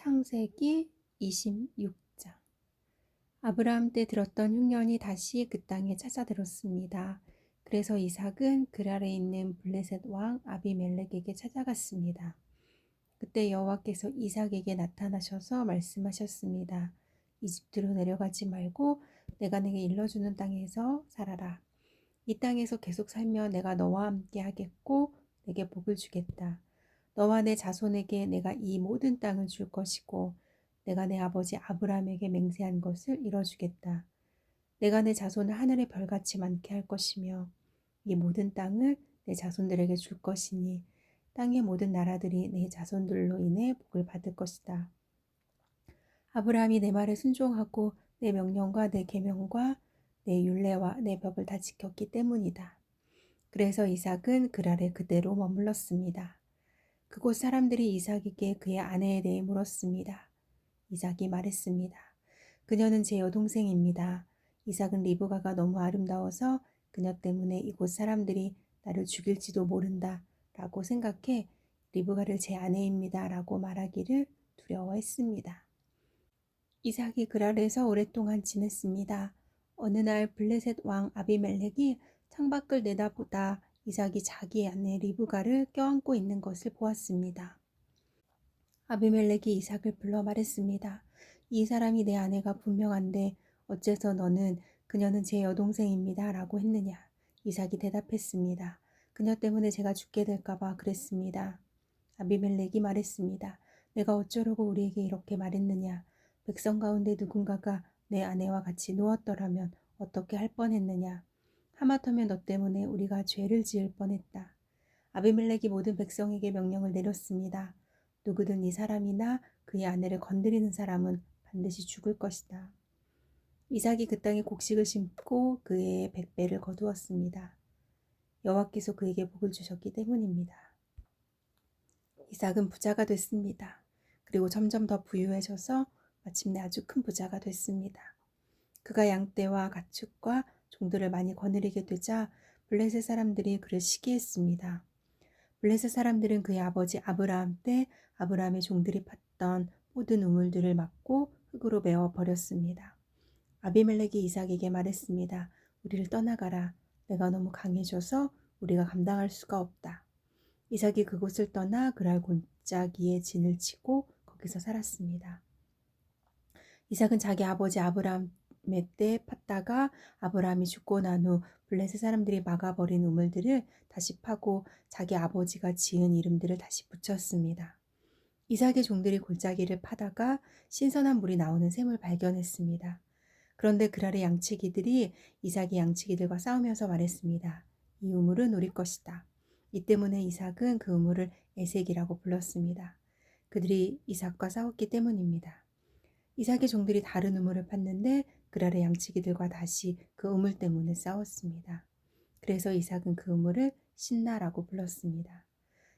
창세기 26장. 아브라함 때 들었던 흉년이 다시 그 땅에 찾아들었습니다. 그래서 이삭은 그랄에 있는 블레셋 왕 아비멜렉에게 찾아갔습니다. 그때 여호와께서 이삭에게 나타나셔서 말씀하셨습니다. 이집트로 내려가지 말고 내가 내게 일러주는 땅에서 살아라. 이 땅에서 계속 살면 내가 너와 함께 하겠고 내게 복을 주겠다. 너와 내 자손에게 내가 이 모든 땅을 줄 것이고 내가 내 아버지 아브라함에게 맹세한 것을 이뤄주겠다. 내가 내 자손을 하늘의 별같이 많게 할 것이며 이 모든 땅을 내 자손들에게 줄 것이니 땅의 모든 나라들이 내 자손들로 인해 복을 받을 것이다. 아브라함이 내 말에 순종하고 내 명령과 내 계명과 내 율례와 내 법을 다 지켰기 때문이다. 그래서 이삭은 그랄에 그대로 머물렀습니다. 그곳 사람들이 이삭에게 그의 아내에 대해 물었습니다. 이삭이 말했습니다. 그녀는 제 여동생입니다. 이삭은 리브가가 너무 아름다워서 그녀 때문에 이곳 사람들이 나를 죽일지도 모른다 라고 생각해 리브가를 제 아내입니다 라고 말하기를 두려워했습니다. 이삭이 그랄에서 오랫동안 지냈습니다. 어느 날 블레셋 왕 아비멜렉이 창밖을 내다보다 이삭이 자기 아내 리브가를 껴안고 있는 것을 보았습니다. 아비멜렉이 이삭을 불러 말했습니다. 이 사람이 내 아내가 분명한데 어째서 너는 그녀는 제 여동생입니다 라고 했느냐. 이삭이 대답했습니다. 그녀 때문에 제가 죽게 될까봐 그랬습니다. 아비멜렉이 말했습니다. 내가 어쩌려고 우리에게 이렇게 말했느냐. 백성 가운데 누군가가 내 아내와 같이 누웠더라면 어떻게 할 뻔했느냐. 하마터면 너 때문에 우리가 죄를 지을 뻔했다. 아비멜렉이 모든 백성에게 명령을 내렸습니다. 누구든 이 사람이나 그의 아내를 건드리는 사람은 반드시 죽을 것이다. 이삭이 그 땅에 곡식을 심고 그의 백배를 거두었습니다. 여호와께서 그에게 복을 주셨기 때문입니다. 이삭은 부자가 됐습니다. 그리고 점점 더 부유해져서 마침내 아주 큰 부자가 됐습니다. 그가 양떼와 가축과 종들을 많이 거느리게 되자 블레셋 사람들이 그를 시기했습니다. 블레셋 사람들은 그의 아버지 아브라함 때 아브라함의 종들이 팠던 모든 우물들을 막고 흙으로 메워 버렸습니다. 아비멜렉이 이삭에게 말했습니다. 우리를 떠나가라. 내가 너무 강해져서 우리가 감당할 수가 없다. 이삭이 그곳을 떠나 그랄 골짜기에 진을 치고 거기서 살았습니다. 이삭은 자기 아버지 아브라함의 때 팠다가 아브라함이 죽고 난 후 블레셋 사람들이 막아버린 우물들을 다시 파고 자기 아버지가 지은 이름들을 다시 붙였습니다. 이삭의 종들이 골짜기를 파다가 신선한 물이 나오는 샘을 발견했습니다. 그런데 그랄의 양치기들이 이삭이 양치기들과 싸우면서 말했습니다. 이 우물은 우리 것이다. 이 때문에 이삭은 그 우물을 에색이라고 불렀습니다. 그들이 이삭과 싸웠기 때문입니다. 이삭의 종들이 다른 우물을 팠는데 그랄의 양치기들과 다시 그 우물 때문에 싸웠습니다. 그래서 이삭은 그 우물을 신나라고 불렀습니다.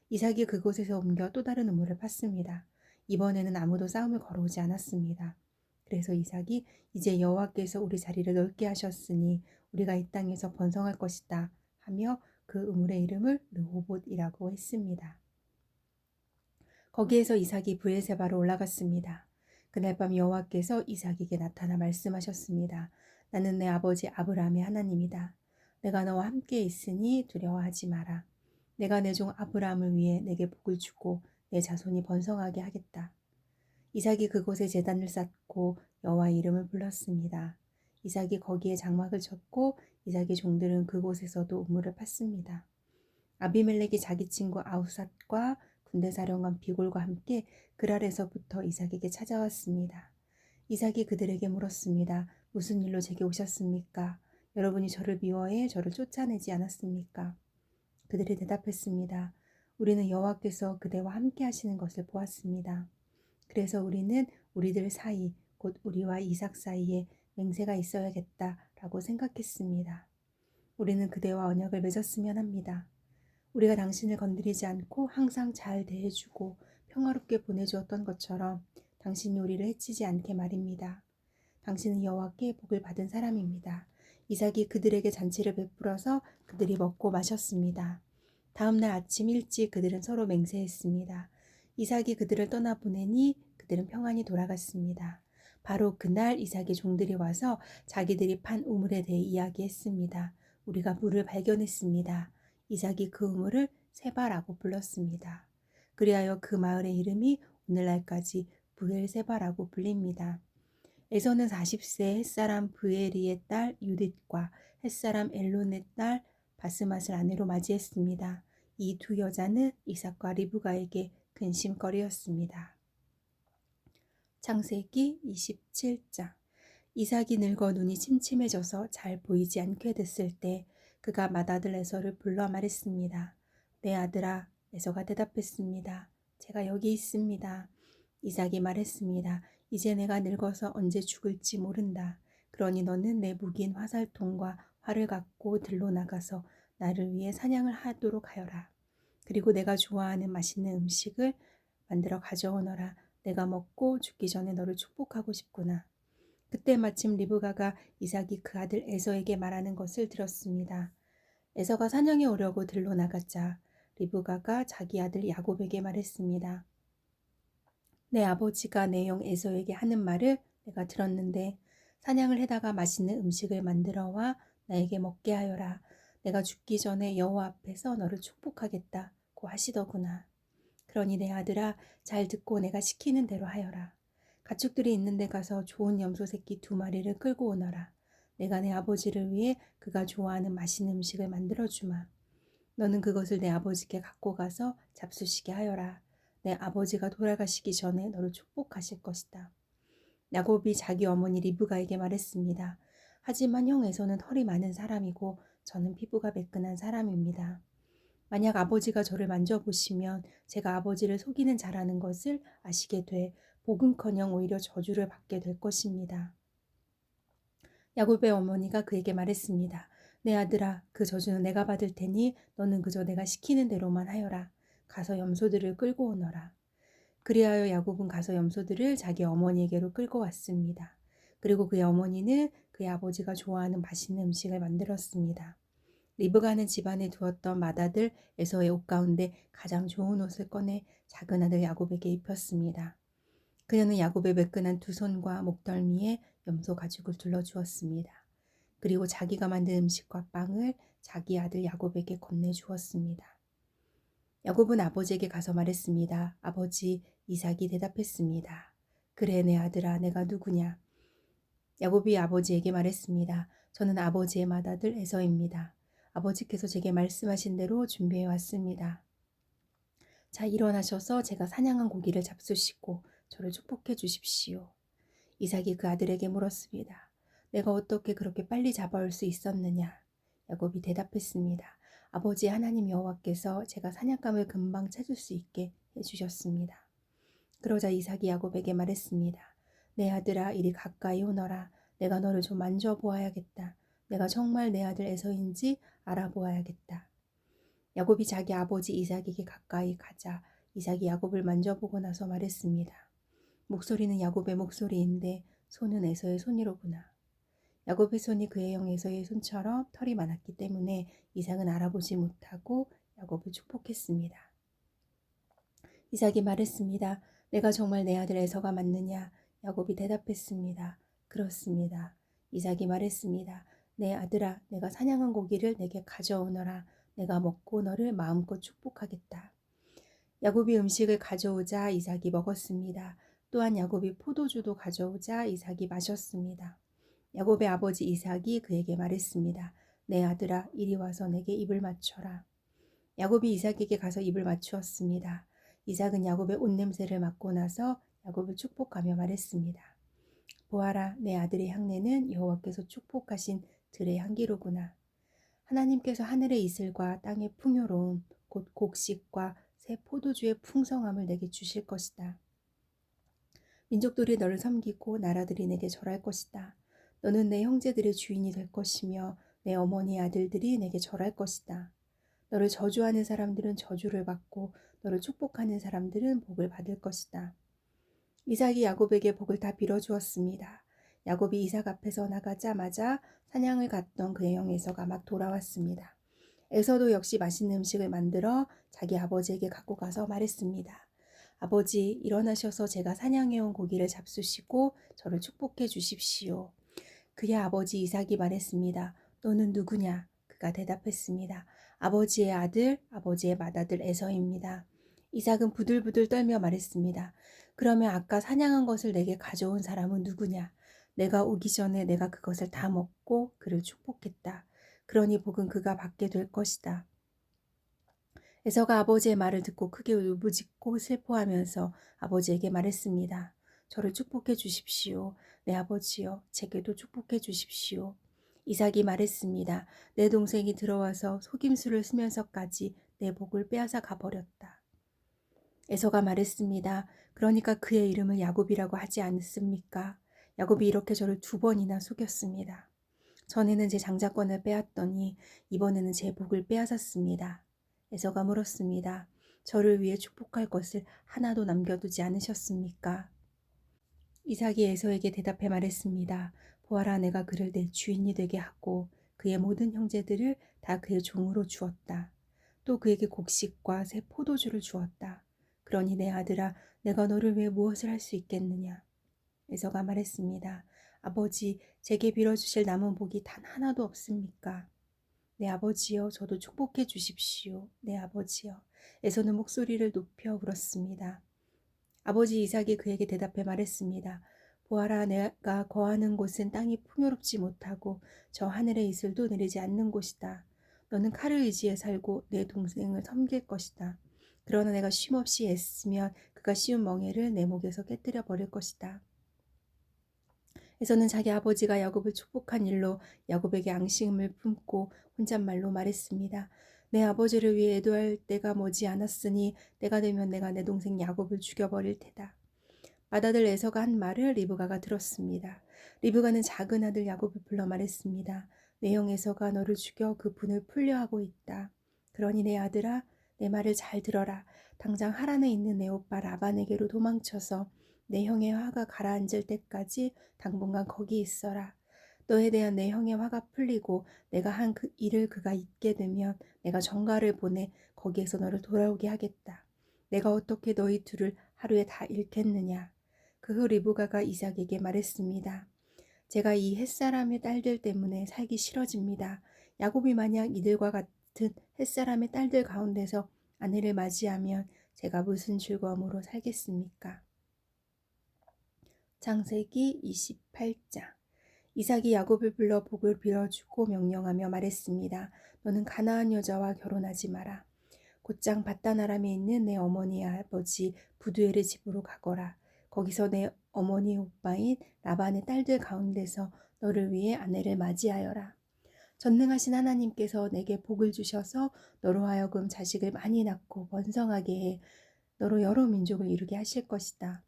이삭이 그곳에서 옮겨 또 다른 우물을 팠습니다. 이번에는 아무도 싸움을 걸어오지 않았습니다. 그래서 이삭이 이제 여호와께서 우리 자리를 넓게 하셨으니 우리가 이 땅에서 번성할 것이다 하며 그 우물의 이름을 르호봇이라고 했습니다. 거기에서 이삭이 브엘세바로 올라갔습니다. 그날 밤 여호와께서 이삭에게 나타나 말씀하셨습니다. 나는 내 아버지 아브라함의 하나님이다. 내가 너와 함께 있으니 두려워하지 마라. 내가 내 종 아브라함을 위해 내게 복을 주고 내 자손이 번성하게 하겠다. 이삭이 그곳에 제단을 쌓고 여호와의 이름을 불렀습니다. 이삭이 거기에 장막을 쳤고 이삭의 종들은 그곳에서도 우물을 팠습니다. 아비멜렉이 자기 친구 아우삿과 군대사령관 비골과 함께 그랄에서부터 이삭에게 찾아왔습니다. 이삭이 그들에게 물었습니다. 무슨 일로 제게 오셨습니까? 여러분이 저를 미워해 저를 쫓아내지 않았습니까? 그들이 대답했습니다. 우리는 여호와께서 그대와 함께 하시는 것을 보았습니다. 그래서 우리는 우리들 사이, 곧 우리와 이삭 사이에 맹세가 있어야겠다라고 생각했습니다. 우리는 그대와 언약을 맺었으면 합니다. 우리가 당신을 건드리지 않고 항상 잘 대해주고 평화롭게 보내주었던 것처럼 당신이 우리를 해치지 않게 말입니다. 당신은 여호와께 복을 받은 사람입니다. 이삭이 그들에게 잔치를 베풀어서 그들이 먹고 마셨습니다. 다음 날 아침 일찍 그들은 서로 맹세했습니다. 이삭이 그들을 떠나보내니 가축들은 평안히 돌아갔습니다. 바로 그날 이삭의 종들이 와서 자기들이 판 우물에 대해 이야기했습니다. 우리가 물을 발견했습니다. 이삭이 그 우물을 세바라고 불렀습니다. 그리하여 그 마을의 이름이 오늘날까지 부엘세바라고 불립니다. 에서는 40세 햇사람 브에리의 딸 유딧과 햇사람 엘론의 딸 바스맛을 아내로 맞이했습니다. 이 두 여자는 이삭과 리브가에게 근심거리였습니다. 창세기 27장. 이삭이 늙어 눈이 침침해져서 잘 보이지 않게 됐을 때 그가 맏아들 에서를 불러 말했습니다. 내 아들아, 에서가 대답했습니다. 제가 여기 있습니다. 이삭이 말했습니다. 이제 내가 늙어서 언제 죽을지 모른다. 그러니 너는 내 무기인 화살통과 활을 갖고 들로 나가서 나를 위해 사냥을 하도록 하여라. 그리고 내가 좋아하는 맛있는 음식을 만들어 가져오너라. 내가 먹고 죽기 전에 너를 축복하고 싶구나. 그때 마침 리브가가 이삭이 그 아들 에서에게 말하는 것을 들었습니다. 에서가 사냥에 오려고 들로 나갔자 리브가가 자기 아들 야곱에게 말했습니다. 내 아버지가 내 형 에서에게 하는 말을 내가 들었는데 사냥을 해다가 맛있는 음식을 만들어 와 나에게 먹게 하여라. 내가 죽기 전에 여호와 앞에서 너를 축복하겠다고 하시더구나. 그러니 내 아들아, 잘 듣고 내가 시키는 대로 하여라. 가축들이 있는 데 가서 좋은 염소 새끼 2마리를 끌고 오너라. 내가 내 아버지를 위해 그가 좋아하는 맛있는 음식을 만들어 주마. 너는 그것을 내 아버지께 갖고 가서 잡수시게 하여라. 내 아버지가 돌아가시기 전에 너를 축복하실 것이다. 야곱이 자기 어머니 리브가에게 말했습니다. 하지만 형 에서는 털이 많은 사람이고 저는 피부가 매끈한 사람입니다. 만약 아버지가 저를 만져보시면 제가 아버지를 속이는 자라는 것을 아시게 돼 복음커녕 오히려 저주를 받게 될 것입니다. 야곱의 어머니가 그에게 말했습니다. 내 아들아, 그 저주는 내가 받을 테니 너는 그저 내가 시키는 대로만 하여라. 가서 염소들을 끌고 오너라. 그리하여 야곱은 가서 염소들을 자기 어머니에게로 끌고 왔습니다. 그리고 그의 어머니는 그의 아버지가 좋아하는 맛있는 음식을 만들었습니다. 리브가는 집안에 두었던 맏아들 에서의 옷 가운데 가장 좋은 옷을 꺼내 작은 아들 야곱에게 입혔습니다. 그녀는 야곱의 매끈한 두 손과 목덜미에 염소 가죽을 둘러주었습니다. 그리고 자기가 만든 음식과 빵을 자기 아들 야곱에게 건네주었습니다. 야곱은 아버지에게 가서 말했습니다. 아버지, 이삭이 대답했습니다. 그래, 내 아들아, 내가 누구냐? 야곱이 아버지에게 말했습니다. 저는 아버지의 맏아들 에서입니다. 아버지께서 제게 말씀하신 대로 준비해 왔습니다. 자, 일어나셔서 제가 사냥한 고기를 잡수시고 저를 축복해 주십시오. 이삭이 그 아들에게 물었습니다. 내가 어떻게 그렇게 빨리 잡아올 수 있었느냐? 야곱이 대답했습니다. 아버지 하나님 여호와께서 제가 사냥감을 금방 찾을 수 있게 해주셨습니다. 그러자 이삭이 야곱에게 말했습니다. 내 아들아, 이리 가까이 오너라. 내가 너를 좀 만져보아야겠다. 내가 정말 내 아들 에서인지 알아보아야겠다. 야곱이 자기 아버지 이삭에게 가까이 가자 이삭이 야곱을 만져보고 나서 말했습니다. 목소리는 야곱의 목소리인데 손은 에서의 손이로구나. 야곱의 손이 그의 형 에서의 손처럼 털이 많았기 때문에 이삭은 알아보지 못하고 야곱을 축복했습니다. 이삭이 말했습니다. 내가 정말 내 아들 에서가 맞느냐? 야곱이 대답했습니다. 그렇습니다. 이삭이 말했습니다. 내 아들아, 내가 사냥한 고기를 내게 가져오너라. 내가 먹고 너를 마음껏 축복하겠다. 야곱이 음식을 가져오자 이삭이 먹었습니다. 또한 야곱이 포도주도 가져오자 이삭이 마셨습니다. 야곱의 아버지 이삭이 그에게 말했습니다. 내 아들아, 이리 와서 내게 입을 맞춰라. 야곱이 이삭에게 가서 입을 맞추었습니다. 이삭은 야곱의 옷 냄새를 맡고 나서 야곱을 축복하며 말했습니다. 보아라, 내 아들의 향내는 여호와께서 축복하신 들의 향기로구나. 하나님께서 하늘의 이슬과 땅의 풍요로움, 곧 곡식과 새 포도주의 풍성함을 내게 주실 것이다. 민족들이 너를 섬기고 나라들이 내게 절할 것이다. 너는 내 형제들의 주인이 될 것이며 내 어머니의 아들들이 내게 절할 것이다. 너를 저주하는 사람들은 저주를 받고 너를 축복하는 사람들은 복을 받을 것이다. 이삭이 야곱에게 복을 다 빌어주었습니다. 야곱이 이삭 앞에서 나가자마자 사냥을 갔던 그의 형 에서가 막 돌아왔습니다. 에서도 역시 맛있는 음식을 만들어 자기 아버지에게 갖고 가서 말했습니다. 아버지, 일어나셔서 제가 사냥해온 고기를 잡수시고 저를 축복해 주십시오. 그의 아버지 이삭이 말했습니다. 너는 누구냐? 그가 대답했습니다. 아버지의 아들, 아버지의 맏아들 에서입니다. 이삭은 부들부들 떨며 말했습니다. 그러면 아까 사냥한 것을 내게 가져온 사람은 누구냐? 내가 오기 전에 내가 그것을 다 먹고 그를 축복했다. 그러니 복은 그가 받게 될 것이다. 에서가 아버지의 말을 듣고 크게 울부짖고 슬퍼하면서 아버지에게 말했습니다. 저를 축복해 주십시오. 내 아버지여, 제게도 축복해 주십시오. 이삭이 말했습니다. 내 동생이 들어와서 속임수를 쓰면서까지 내 복을 빼앗아 가버렸다. 에서가 말했습니다. 그러니까 그의 이름을 야곱이라고 하지 않습니까? 야곱이 이렇게 저를 2번이나 속였습니다. 전에는 제 장자권을 빼앗더니 이번에는 제 복을 빼앗았습니다. 에서가 물었습니다. 저를 위해 축복할 것을 하나도 남겨두지 않으셨습니까? 이삭이 에서에게 대답해 말했습니다. 보아라, 내가 그를 내 주인이 되게 하고 그의 모든 형제들을 다 그의 종으로 주었다. 또 그에게 곡식과 새 포도주를 주었다. 그러니 내 아들아, 내가 너를 위해 무엇을 할 수 있겠느냐? 에서가 말했습니다. 아버지, 제게 빌어주실 남은 복이 단 하나도 없습니까? 내 아버지여, 저도 축복해 주십시오. 내 아버지여. 에서는 목소리를 높여 울었습니다. 아버지 이삭이 그에게 대답해 말했습니다. 보아라, 내가 거하는 곳은 땅이 풍요롭지 못하고 저 하늘의 이슬도 내리지 않는 곳이다. 너는 칼을 의지해 살고 내 동생을 섬길 것이다. 그러나 내가 쉼없이 애쓰면 그가 씌운 멍에를 내 목에서 깨뜨려 버릴 것이다. 에서는 자기 아버지가 야곱을 축복한 일로 야곱에게 앙심을 품고 혼잣말로 말했습니다. 내 아버지를 위해 애도할 때가 머지 않았으니 때가 되면 내가 내 동생 야곱을 죽여버릴 테다. 맏아들 에서가 한 말을 리브가가 들었습니다. 리브가는 작은 아들 야곱을 불러 말했습니다. 내 형 에서가 너를 죽여 그 분을 풀려하고 있다. 그러니 내 아들아, 내 말을 잘 들어라. 당장 하란에 있는 내 오빠 라반에게로 도망쳐서 내 형의 화가 가라앉을 때까지 당분간 거기 있어라. 너에 대한 내 형의 화가 풀리고 내가 한 그 일을 그가 잊게 되면 내가 전가를 보내 거기에서 너를 돌아오게 하겠다. 내가 어떻게 너희 둘을 하루에 다 잃겠느냐. 그 후 리브가가 이삭에게 말했습니다. 제가 이 햇사람의 딸들 때문에 살기 싫어집니다. 야곱이 만약 이들과 같은 햇사람의 딸들 가운데서 아내를 맞이하면 제가 무슨 즐거움으로 살겠습니까? 창세기 28장. 이삭이 야곱을 불러 복을 빌어주고 명령하며 말했습니다. 너는 가나안 여자와 결혼하지 마라. 곧장 바단 아람에 있는 내 어머니의 아버지 부두엘의 집으로 가거라. 거기서 내 어머니 오빠인 라반의 딸들 가운데서 너를 위해 아내를 맞이하여라. 전능하신 하나님께서 내게 복을 주셔서 너로 하여금 자식을 많이 낳고 번성하게 해 너로 여러 민족을 이루게 하실 것이다.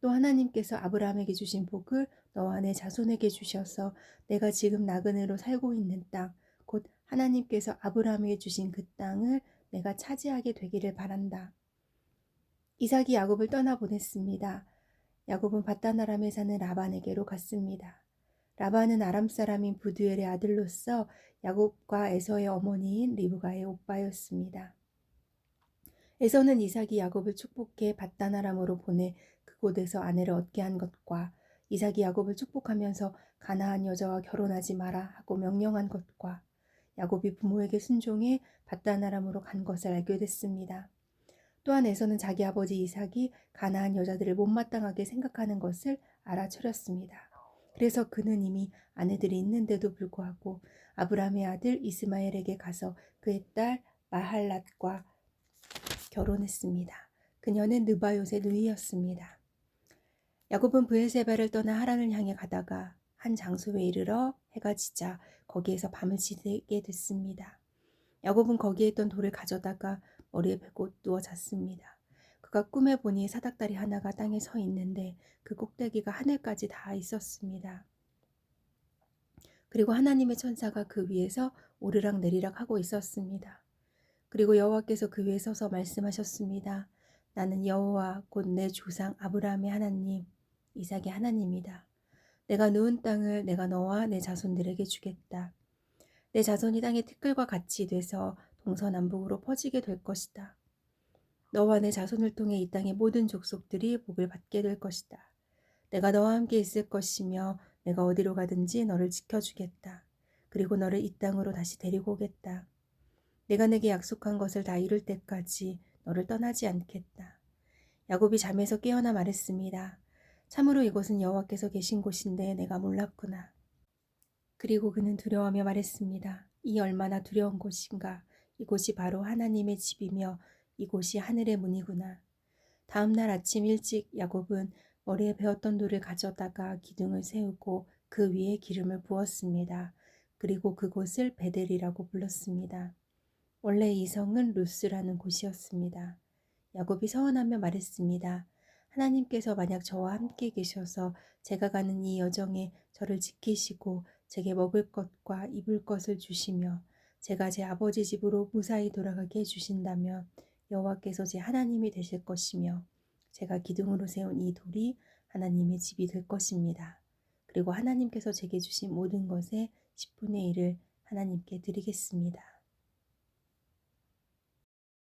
또 하나님께서 아브라함에게 주신 복을 너와 내 자손에게 주셔서 내가 지금 나그네로 살고 있는 땅, 곧 하나님께서 아브라함에게 주신 그 땅을 내가 차지하게 되기를 바란다. 이삭이 야곱을 떠나보냈습니다. 야곱은 바단 아람에 사는 라반에게로 갔습니다. 라반은 아람 사람인 부두엘의 아들로서 야곱과 에서의 어머니인 리브가의 오빠였습니다. 에서는 이삭이 야곱을 축복해 바단 아람으로 보내 그곳에서 아내를 얻게 한 것과 이삭이 야곱을 축복하면서 가나안 여자와 결혼하지 마라 하고 명령한 것과 야곱이 부모에게 순종해 바단 아람으로 간 것을 알게 됐습니다. 또한 에서는 자기 아버지 이삭이 가나안 여자들을 못마땅하게 생각하는 것을 알아차렸습니다. 그래서 그는 이미 아내들이 있는데도 불구하고 아브라함의 아들 이스마엘에게 가서 그의 딸 마할랏과 결혼했습니다. 그녀는 느바요의 누이였습니다. 야곱은 브엘세바를 떠나 하란을 향해 가다가 한 장소에 이르러 해가 지자 거기에서 밤을 지내게 됐습니다. 야곱은 거기에 있던 돌을 가져다가 머리에 베고 누워 잤습니다. 그가 꿈에 보니 사닥다리 하나가 땅에 서 있는데 그 꼭대기가 하늘까지 닿아 있었습니다. 그리고 하나님의 천사가 그 위에서 오르락 내리락 하고 있었습니다. 그리고 여호와께서 그 위에 서서 말씀하셨습니다. 나는 여호와 곧 내 조상 아브라함의 하나님, 이삭의 하나님이다. 내가 누운 땅을 내가 너와 내 자손들에게 주겠다. 내 자손이 땅의 티끌과 같이 돼서 동서남북으로 퍼지게 될 것이다. 너와 내 자손을 통해 이 땅의 모든 족속들이 복을 받게 될 것이다. 내가 너와 함께 있을 것이며 내가 어디로 가든지 너를 지켜주겠다. 그리고 너를 이 땅으로 다시 데리고 오겠다. 내가 내게 약속한 것을 다 이룰 때까지 너를 떠나지 않겠다. 야곱이 잠에서 깨어나 말했습니다. 참으로 이곳은 여호와께서 계신 곳인데 내가 몰랐구나. 그리고 그는 두려워하며 말했습니다. 이 얼마나 두려운 곳인가. 이곳이 바로 하나님의 집이며 이곳이 하늘의 문이구나. 다음 날 아침 일찍 야곱은 머리에 베었던 돌을 가져다가 기둥을 세우고 그 위에 기름을 부었습니다. 그리고 그곳을 베델이라고 불렀습니다. 원래 이 성은 루스라는 곳이었습니다. 야곱이 서원하며 말했습니다. 하나님께서 만약 저와 함께 계셔서 제가 가는 이 여정에 저를 지키시고 제게 먹을 것과 입을 것을 주시며 제가 제 아버지 집으로 무사히 돌아가게 해주신다면 여호와께서 제 하나님이 되실 것이며 제가 기둥으로 세운 이 돌이 하나님의 집이 될 것입니다. 그리고 하나님께서 제게 주신 모든 것의 10분의 1을 하나님께 드리겠습니다.